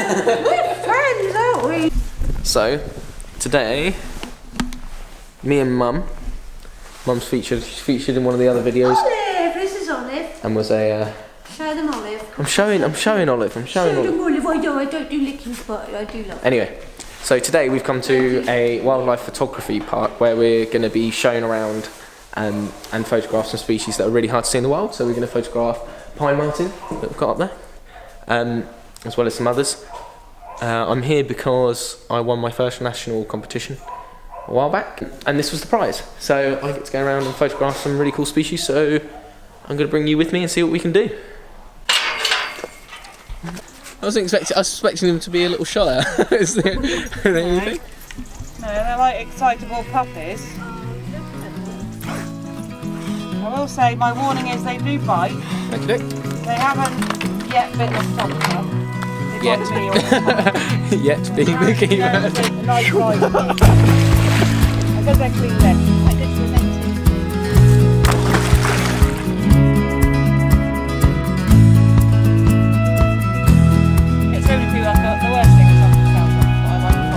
We're friends, aren't we? So, today, me and Mum's featured in one of the other videos. Olive, this is Olive. And was a... Show them Olive. I'm showing Olive. Show them Olive. I don't do lickings, but I do love. Anyway, so today we've come to a wildlife photography park where we're going to be showing around and photograph some species that are really hard to see in the wild. So we're going to photograph pine marten that we've got up there, as well as some others. I'm here because I won my first national competition a while back, and this was the prize. So I get to go around and photograph some really cool species. So I'm going to bring you with me and see what we can do. I was expecting them to be a little shyer. Is there anything? No, they're like excitable puppies. I will say my warning is they do bite. Okay. They haven't yet bitten a stomach. Yet. Yet being the key word. Nice bite. I guess they're clean then. Quite good for them too. It's only too like the worst thing is off the sound, but I like the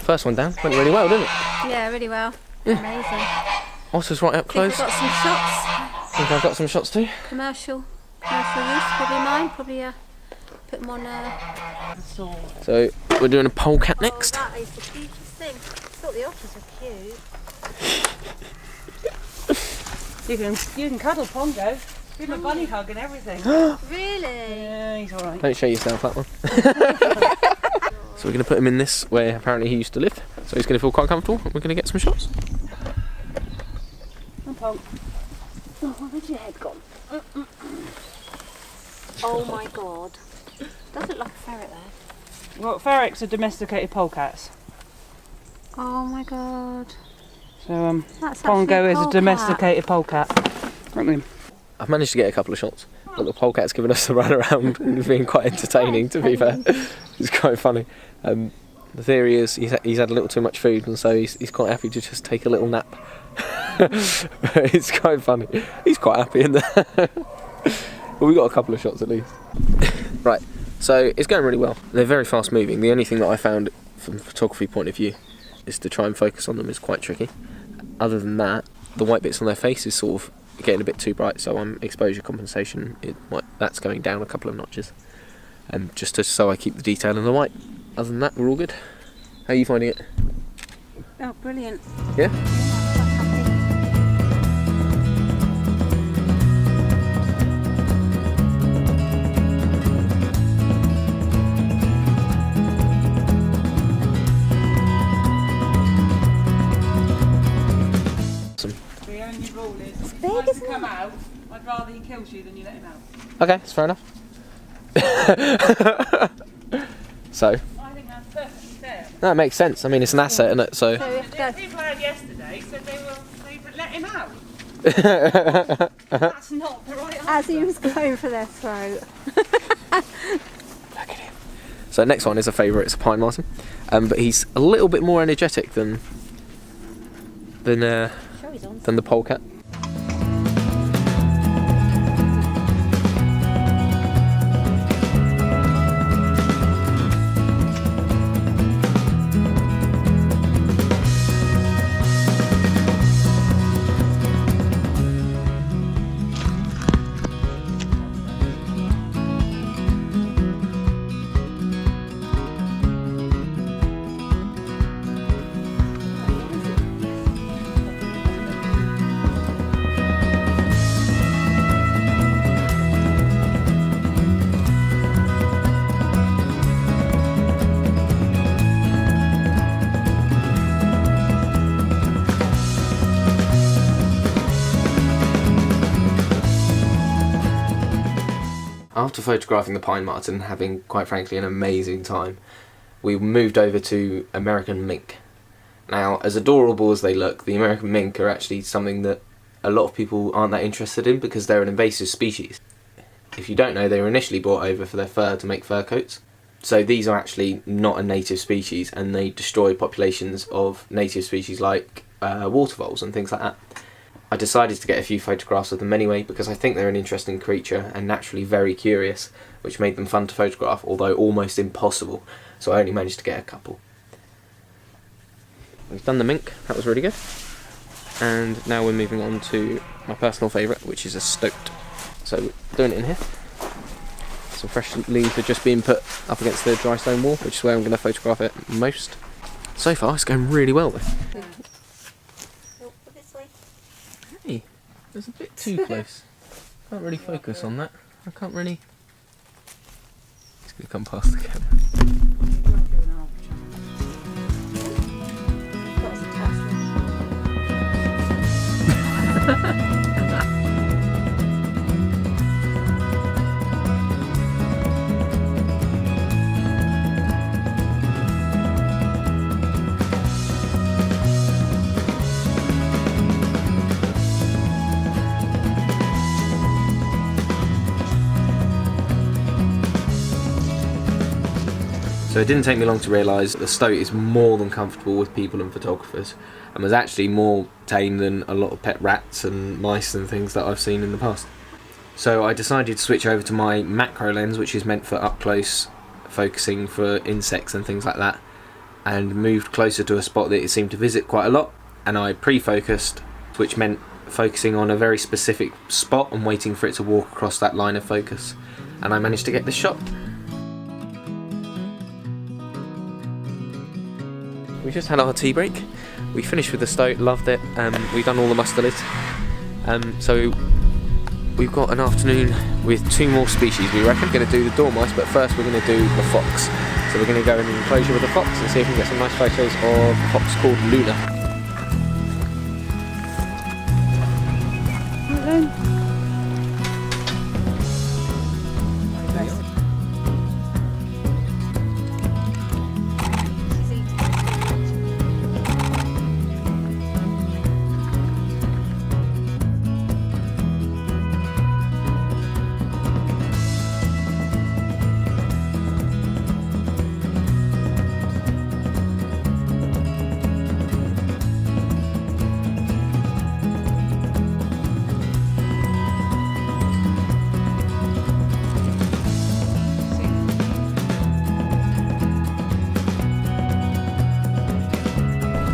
First one down, went really well, didn't it? Yeah, really well. Yeah. Amazing. Otter's right up close. I've got some shots. I think I've got some shots too. Commercial use, probably mine. Probably put them on. So we're doing a polecat next. Oh, that is the cutest thing. I thought the otters were cute. You can cuddle Pongo. Give him a bunny hug and everything. Really? Yeah, he's alright. Don't show yourself that one. So we're going to put him in this where apparently he used to live. So he's going to feel quite comfortable. We're going to get some shots. Pong. Oh, where's your head gone? Oh my god. Does look like a ferret there. Well, ferrets are domesticated polecats. Oh my god. So That's Pongo is a polecat. domesticated polecat. I've managed to get a couple of shots. But the polecat's given us a run around and being quite entertaining, to be fair. It's quite funny. The theory is he's had a little too much food, and so he's quite happy to just take a little nap. It's quite funny. He's quite happy in there. But we got a couple of shots at least. Right, so it's going really well. They're very fast moving. The only thing that I found from a photography point of view is to try and focus on them is quite tricky. Other than that, the white bits on their face is sort of getting a bit too bright, so I'm exposure compensation. That's going down a couple of notches, just so I keep the detail in the white. Other than that, we're all good. How are you finding it? Oh, brilliant. Yeah. The only rule is if big, he wants to isn't come it? out, I'd rather he kills you than you let him out. Okay, that's fair enough. So, I think that's perfectly fair. that makes sense. I mean, it's an asset, isn't it? So, So we have to go. The people I had yesterday said they would let him out. That's not the right answer. As he was going for their throat. look at him. So next one is a favourite. It's a pine marten, but he's a little bit more energetic than the polecat. After photographing the pine marten and having, quite frankly, an amazing time, we moved over to American mink. Now, as adorable as they look, the American mink are actually something that a lot of people aren't that interested in because they're an invasive species. If you don't know, they were initially brought over for their fur to make fur coats. So these are actually not a native species, and they destroy populations of native species like water voles and things like that. I decided to get a few photographs of them anyway because I think they're an interesting creature and naturally very curious, which made them fun to photograph, although almost impossible, so I only managed to get a couple. We've done the mink, that was really good. And now we're moving on to my personal favourite, which is a stoat. So we're doing it in here. Some fresh leaves are just being put up against the dry stone wall, which is where I'm going to photograph it most. So far it's going really well though. Hey, that's a bit too close. Can't really focus on that. I can't really... It's going to come past the camera. So it didn't take me long to realise that the stoat is more than comfortable with people and photographers, and was actually more tame than a lot of pet rats and mice and things that I've seen in the past. So I decided to switch over to my macro lens, which is meant for up close focusing for insects and things like that, and moved closer to a spot that it seemed to visit quite a lot, and I pre-focused, which meant focusing on a very specific spot and waiting for it to walk across that line of focus, and I managed to get this shot. We just had our tea break. We finished with the stoat, loved it. We've done all the mustelids. So we've got an afternoon with 2 more species, we reckon. We're going to do the dormice, but first we're going to do the fox. So we're going to go in the enclosure with the fox and see if we can get some nice photos of a fox called Luna.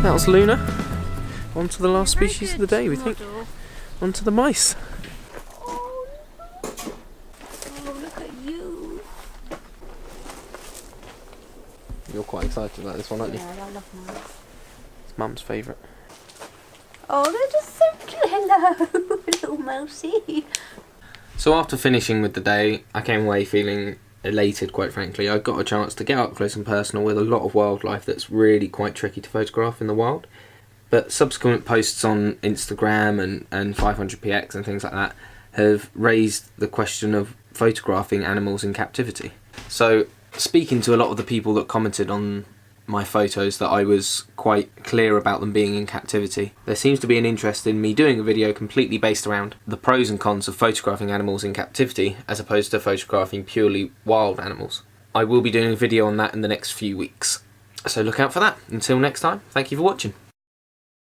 That was Luna. On to the last species of the day, we think. On to the mice. Oh, look at you. You're quite excited about this one, aren't you? Yeah, I love mice. It's Mum's favourite. Oh, they're just so cute. Hello, little mousey. So after finishing with the day, I came away feeling elated, quite frankly. I got a chance to get up close and personal with a lot of wildlife that's really quite tricky to photograph in the wild. But subsequent posts on Instagram and 500px and things like that have raised the question of photographing animals in captivity. So speaking to a lot of the people that commented on my photos that I was quite clear about them being in captivity, there seems to be an interest in me doing a video completely based around the pros and cons of photographing animals in captivity as opposed to photographing purely wild animals. I will be doing a video on that in the next few weeks, so look out for that. Until next time, thank you for watching.